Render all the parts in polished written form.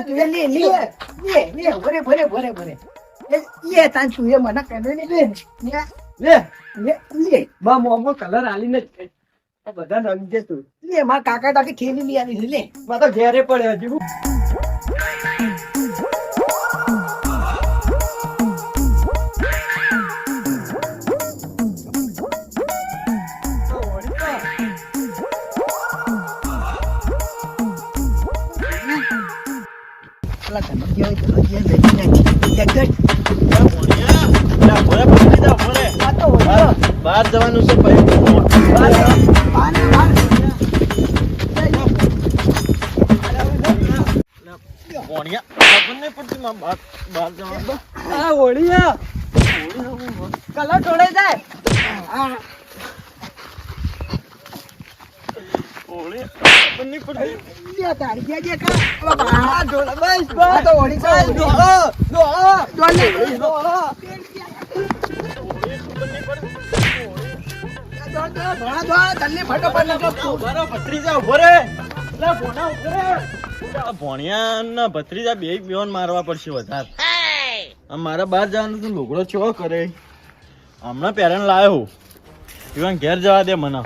તું લે ભરે એ તાન તું એ મને કહેને લે બા મોમો કલર આલીને બધા રંગ દે તું. લે મારા કાકા તાકી થેલી લઈ આવી છે લે બા તો ઘેરે પડે હજુ. પેલા ધમકીઓ બહાર જવાનું છે ભાઈ. કલર ઢોળાઈ જાય લે તારી ગયા જે કા બા ઢોળ બસ બસ તો ઓળી છે ભણિયા ભત્રીજા બે બેન મારવા પડશે વધારે. મારા બહાર જવાનું તું લુગડો ચો કરે હમણાં પેરણ લાવ્યો ઇવન ઘેર જવા દે મને.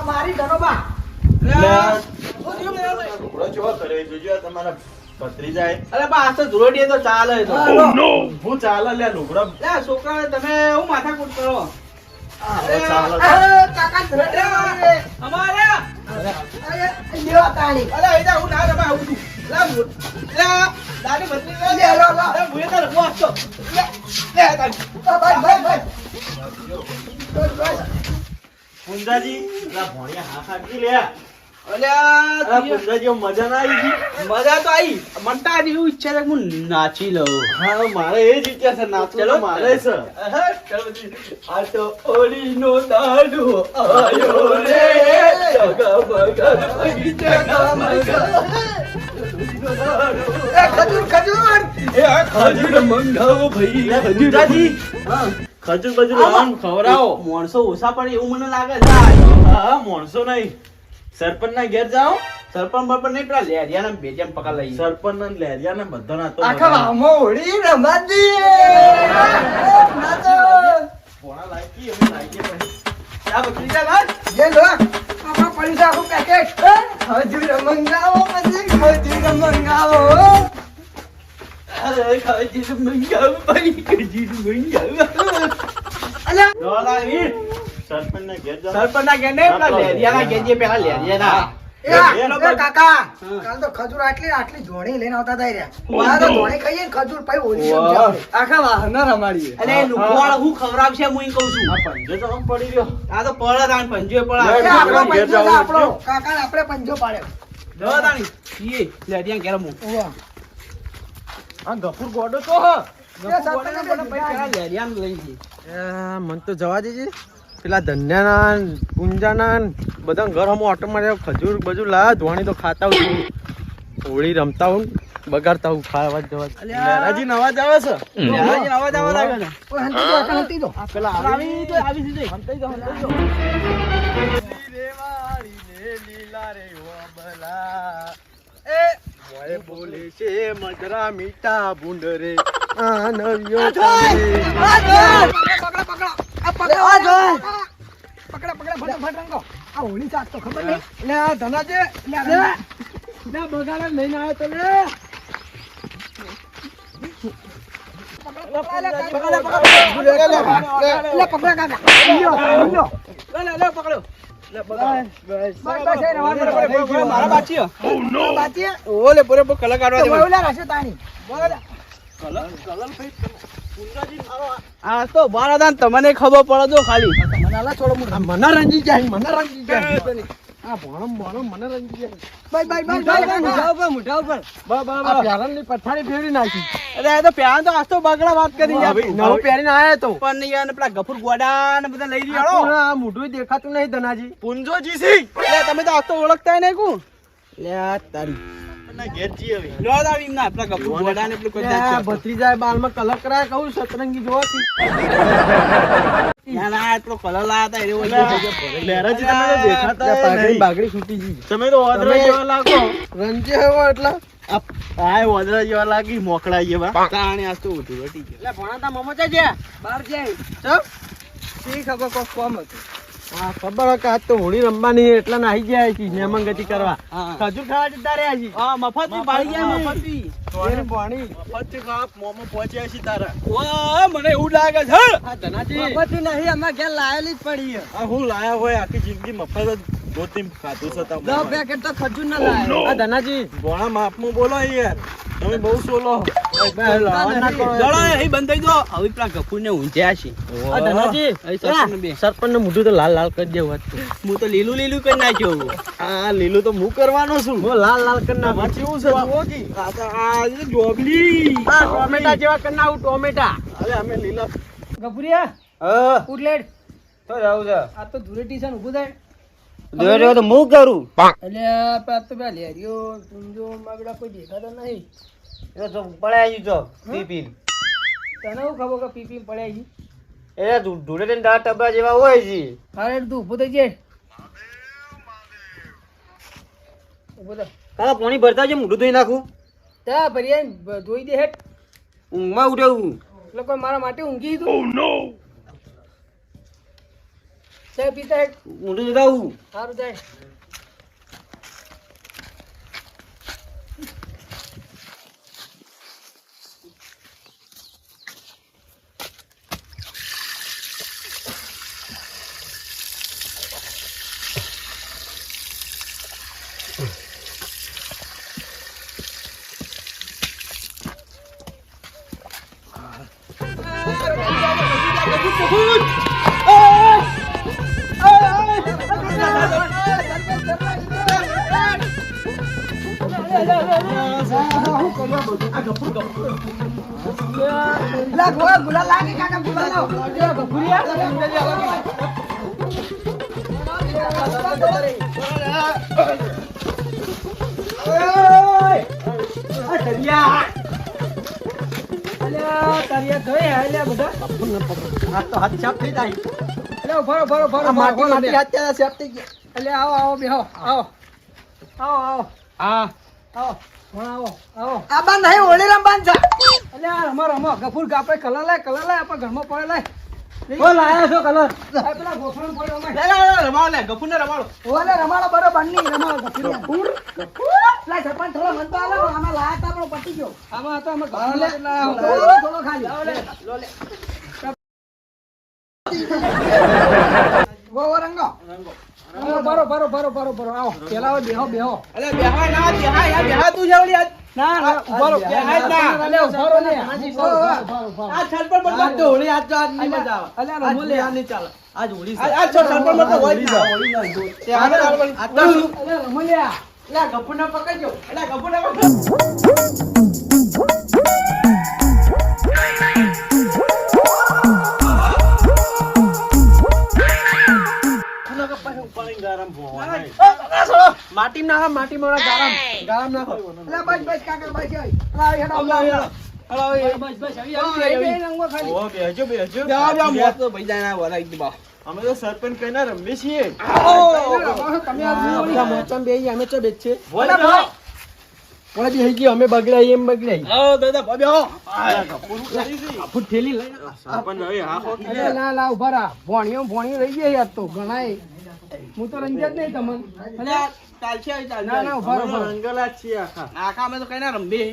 મારી ધનોબા લુગડો ચો કરે જોજો તમારા ભત્રીજા અરે બા આ તો ધૂળોટીએ તો ચાલે તો. હું ચાલે લે લુગડો લે છોકરા તમે હું માથાકૂટ કરો. કાકા અમારે લ્યો તાણી અરે આઈદા હું ના રમા આવું છું. લે દાદી બદલી લે લે લો લો અરે ભૂએ તો રમવા આવતો. લે દાદી પુંજાજી ભણિયા હાથ આપી લે. અલ્યા પુંજાજી મજા ના આવી ગઈ. મજા તો આવી મનતા એવું ઈચ્છા છે કે હું નાચી લઉં. હા મારે એ જ ઈચ્છા છે નાચવાનો મારે છે. આ તો ઓળીનો દાડો આયો રે જગમગ જગમગ ખજૂર એ આ ખજૂર મંગાવો ભાઈ પુંજાજી ખજૂર બજૂર લાવવાનું ખવડાવો. માણસો ઓછા પડે એવું મને લાગે છે. હા માણસો નહીં સરપંચ ના ઘેર જાઓ. સરપંચ બરપંચ નહીં પેલા લેરિયા ને બેજમ પકડ લઈ. સરપંચ ને લેરિયા ને બધા ના તો આખા વામો ઓળી રમાજી નાચો પોણા લાયકી એમ લાયકી પછી આ બકરી જા લાજ ये लो आपका पैसा को पैकेट खजूर मंगाओ પછી ખજૂર મંગાવો અરે ખજૂર મંગાવો ભાઈ ખજૂર મંગાવો. અલ્યા ડોલા વીર સરપંચ ના ઘેર જાઓ. સરપંચ ના કે નહીં પેલા લેરિયા ના કે પેલા લેરિયા ના કાકા કાલ તો ખજૂર આટલી જોણી લઈને આવતા હતા રહ્યા મારા તો જોણી ખાઈએ ને ખજૂર પાઈ ઓલી આખા વાહન રમાડીએ. અરે લુગવાળ હું ખવરાવશે હું ઈ કહું છું. આ પંજો તો આમ પડી રહ્યો. આ તો પળદ આન પંજો લે, પળદ આપણો ઘેર પંજો જાવું આપણો છે. કાકા આપણે પંજો પાડ્યો દવા તાણી ઈએ લેરિયા ઘેર હું ઓવા આ ગફુર ગોડો તો હ લેરિયા લઈ જઈએ. મન તો જવા દેજે. પેલા ધન્યાના પુંજાના બધા ઘર હમો ઓટો માર્યો ખજૂર બજૂર લા ધોણી તો ખાતા હું હોળી રમતા હું બગાડતા હું ખાવા જવા. લહેરાજી નવાજ આવે છે. લેરિયા અવાજ આવવા લાગે ને. ઓય હંતી દો કાકા હંતી દો આ પેલા આવી તો આવી જઈએ. હંતાઈ દો હંતાઈ દો. લીલા રે ઓબલા એ મોય બોલે છે મજરા મીઠા બુંડ રે આ નવ્યો પકડા ફટાફટ રંગો આ હોળી ચાટ તો ખબર નહીં લે આ ધનાજે લે બગાડા લઈને આવ્યો તો લે. પકડા કાકા લ્યો લે પકડો. લે બગાડ. મારા બાચી બાચી ઓલે પૂરે કલર કાઢવા દે. ઓલા રહેશે તાણી આ તો બારાદાન તમને ખબર પડે તો ખાલી મને આલા છોડો મું મને રંજી જાય મને રંજી જાય. આ ભણમ મને રંજી જાય બાય મોઢા ઉપર આ પ્યારણની પથારી ફેરવી નાખી. અરે આ તો પ્યાર તો આજ તો બગડા વાત કરી યાર. નવું પહેરીને આયા તો પણ યાર પેલા ગફુર ગોડા ને બધા લઈ રહ્યો. આ મોઢું દેખાતું નહીં ધનાજી. પુંજોજી તમે તો આજ તો ઓળખતા નહીં કુ લે તારી ના ઘેર જઈએ હવે. લો દાવી ના આપણા ગપુ ગોડા ને પેલું કોઈ આ ભત્રીજાએ બાલમાં કલર કરાય કહું સતરંગી જોવાથી. ના ના એટલો કલર લાયા હતા એવો લહેરાજી તમે તો દેખાતા ય પાઘડી નહીં. બાગડી છૂટી ગઈ તમે તો વાદળા તમે- જેવા લાગો રંજે એવો એટલે આ વાદળા જેવા લાગી મોકળા જેવા તાણે આ તો ઉઠી વટી ગયો એટલે ભણાતા મમો છે જે બહાર જાય ચમ શી ખબર કોક કોમ હતું હા ખબર હે કે આજ તો હોળી રમવાની છે એટલે નાહી ગયા છે મહેમાન ગતિ કરવા હા. ખજૂર ખાવા જતા રહ્યા છે હા મફત ની પાડી ગયા મફત. મફત ની તોય પાણી મફત ખાવા મોમો પહોંચ્યા છે તારા ઓય મને એવું લાગે છે આ ધનાજી મફતી નહીં અમાર ઘેર લાયેલી જ પડી છે આ હું લાયા હોય આખી જિંદગી મફત જ દોતીમ ખાધું છે તમે. 10 પેકેટ તો ખજૂર ના લાયા આ ધનાજી ભોળા માપમાં બોલો યાર તમે બહુ સોલો લાવા ના કરો દડો એ બંધ થઈ જો હવે પેલા ગફુર ને ઊંઝ્યા છે આ ધનાજી અહીં સરપંચને બે. સરપંચ મોઢું તો લાલ લાલ કરી દેવું હું તો લીલું લીલું કરી નાખ્યો આ લીલું તો હું કરવાનો છું હું લાલ લાલ કરી નાખું કેવું છે જુઓ કી આ તો આ જે જોબલી આ ટોમેટા જેવા કરી નાખું ટોમેટા હવે અમે લીલા ગભુરિયા હા ઉઠલેડ તો જાવું છે આ તો ધૂળેટી છે ને ઊભું થાય જોયો તો હું કરું એટલે આ તો પેલા લેરીઓ તુંજો માગડા કોઈ દેખાતા નહીં એ તો પડાઈ જો પીપી તને હું ખબર કે પીપી પડ્યા છે એ ધૂળે ને દાળ ટબા જેવા હોય છે અરે તું ઊભો થઈ જાય ઊભો થા કાકા પાણી ભરતા છે મોઢું ધોઈ નાખું ત્યાં ભરિયા ધોઈ દે હેઠ ઊંઘમાં ઉઠ્યું એટલે કોઈ મારા માટે ઊંઘી તું ચા પીતા હેઠ મોઢું ધોતાવું સારું જાય ગુલાલ લાગે કાકા ગુલાલ ગફુર આપણે કલર લાય આપણે ઘરમાં પડે લાય લાયા છો કલર પેલા ગોફણ પડ્યો અમારે. રમાડો લે ગફુર ને રમાડો ઓલે રમાડો બરોબર નહીં રમાડો ગફુર લા સરપંચ થોડો મન તો આલો આમાં લાયા તા આપણો પટી ગયો આમાં તો અમે ગફુર થોડો ખાલી વો રંગો બરો આવો પેલા બેહો અલે બેહાય ના બેહાય યાર બેહા તું જવડી આજ ના ઉભારો, બેહાય જ ના. અલે ઉભારો લે આ છલ પર બરબાદ તો હોળી આજ તો આજ નહીં મજા આવે અલે રમો લે નહીં ચાલે આજ હોળી આજ આજ છલ પર તો હોય જ ના. તે આગળ આગળ આટલા શું? અલે રમો લે અલા ગફુરને પકડજો અલા ગફુરને પકડ માટી ના માટી મોડા ગારામ નાખો અલે બસ કાકા બસ આવી હેડો બસ આવી રંગો ખાલી ઓ બેહજો બેહજો જા જા મોત તો ભાઈ જાના વરાઈ દી બા અમે તો સરપંચ કહીને રમીએ છીએ તમે આ મોચમ બેહી અમે તો બેચ છે બોલા ભાઈ ઓલા બેહી ગયો અમે બગડાઈ એમ બગડાઈ આવો દાદા ભાભી આવો ફૂટ થેલી લઈ સરપંચ હવે હાખો અરે ના ઉભા રહા ભોણિયો રહી ગયા યાર તો ઘણાય હું તો રંજ્યા જ નહીં તમને અલે ચાલશે આવી ચાલશે ના ના ઉભા રહો રંગલા જ છીએ આખા આખા અમે તો કઈ ના રમબી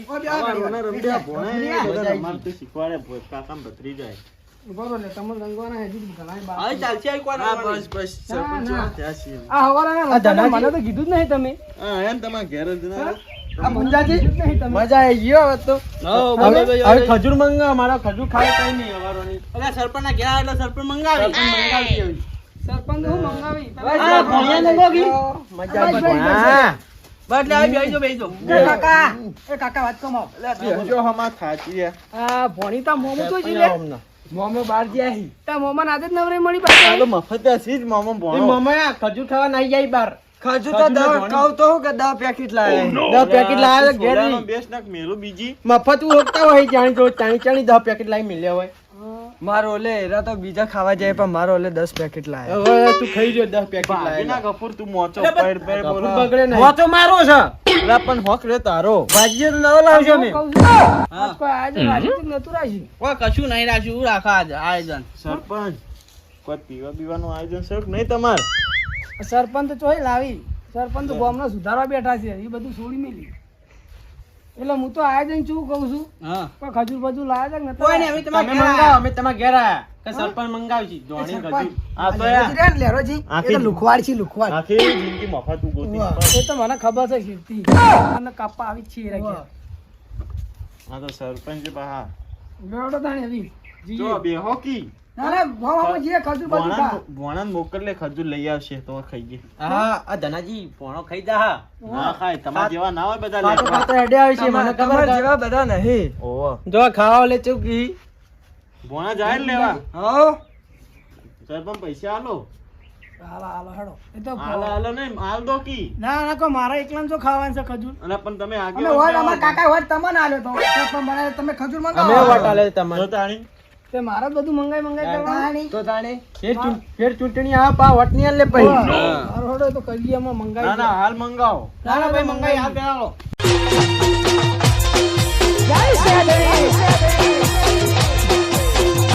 ઉભા રહો ને તમને રંગવાના હજી ઘણાય બાકી. હવે ચાલશે આવી કોણ હા બસ બસ ના, સરપંચ ના. ત્યાં છીએ આ હવારના રમતા મને તો કીધું જ નહીં તમે હા એમ તમારા ઘેર જ ના હા? આ મંજાજી કીધું જ નહીં તમે. મજા આવી ગયો હવે તો હવે હવે ખજૂર મંગા મારા ખજૂર ખાય કઈ નહીં અવારોની અલે સરપંચ ના ઘેર એટલે સરપંચ મંગાવી મંગાવી દેવી સરપંચ હું મંગાવી આ ભોણિયા મંગાવી? મજા બસ, બસ, હા બદલે આવી બેહીજો એ કાકા વાત કમાઓ જો હમા થાચી આ ભોણી તા મોમો તો જી લે મોમો બાર ગયા હી તા મોમાં આદત નવરે મળી આ તો પાછી મફત હસી જ મોમો ભણો મોમો ખજૂર ખાવા નહીં જાય બાર ખજૂર તો કહું તો કે 10 પેકેટ લાવે 10 પેકેટ લાવે ઘેર સોડાનો નહીં. બેસ નાખ મેલું બીજી મફત હોકતા હોય જાણી જો ચાણી 10 પેકેટ લાવી મિલ્યા હોય. મારો ઓલે એરા તો બીજા ખાવા જાય પણ મારો ઓલે 10 પેકેટ લાવે હવે તું ખાઈ જો 10 પેકેટ ભાગી ના લાવે. ગફુર તું મોચો પેડ પેડ બોલો બગડે નહીં. વાંચો મારો છે પેલા પણ હોક રે તારો. ભાજી તો નવો લાવજો મેં હા. કોઈ આજે રાજી નતું રાજી કોઈ કશું નહીં રાખ્યું શું રાખા આજે આયોજન સરપંચ કોઈ પીવા પીવાનું આયોજન છે કે નહીં તમાર સરપંચ તો ચોય લાવી સરપંચ તો ગામનો સુધારવા બેઠા છે એ બધું છોડી મેલી એટલે હું તો આયોજન શું કહું છું હા કોઈ ખજૂર બજૂર લાવે છે કોઈ નહીં, અમે તમે તમારે મંગાવો અમે તમારા ઘેર આયા કે સરપંચ મંગાવજી ધોણી ગજુ. આ તો યાર લેરોજી આખી- લુખવાડ છે લુખવાડ આખી જિંદગી મફત તું ગોતી એ તો મને ખબર છે કીર્તિ મને કાપા આવી જ છે રાખ્યા આ તો સરપંચ બહાર બેડો તાણી આવી જો બે હોકી ના ના ભાવ જે ખજૂર બજૂર ખા ભોણાને મોકલે ખજૂર લઈ આવશે તો ખાઈએ હા આ ધનાજી પોણો ખાઈ જા હા. ના ખાય તમારા જેવા ના હોય બધા પાતો લેવા પાતો હેડે આવે છે મને ખબર તમારા છે. જેવા બધા નહીં ઓવો જો ખાવા લે ચૂકી ભોણા જાય ને લેવા હો સરપંચ પૈસા આલો હાલો હાલો હેડો એ તો આલો આલો ને આલ દો કી ના ના કો મારા એકલાને જો ખાવાનું છે ખજૂર અને પણ તમે અમે આગે હોય અમાર કાકા હોય તમને આલ્યો તો પણ મને તમે ખજૂર અમે મંગાવો વટાલે તો તમને તાણી તે મારા જ બધું મંગાઈ કરવાનું તો તાણે ફેર ચૂંટણી આ પા વટની આલે પઈ. મારો હોડો તો કરીએ અમે મંગાઈ ના ના હાલ મંગાવો ના ના ભાઈ મંગાઈ હાલ પેલા લો. જય શ્રી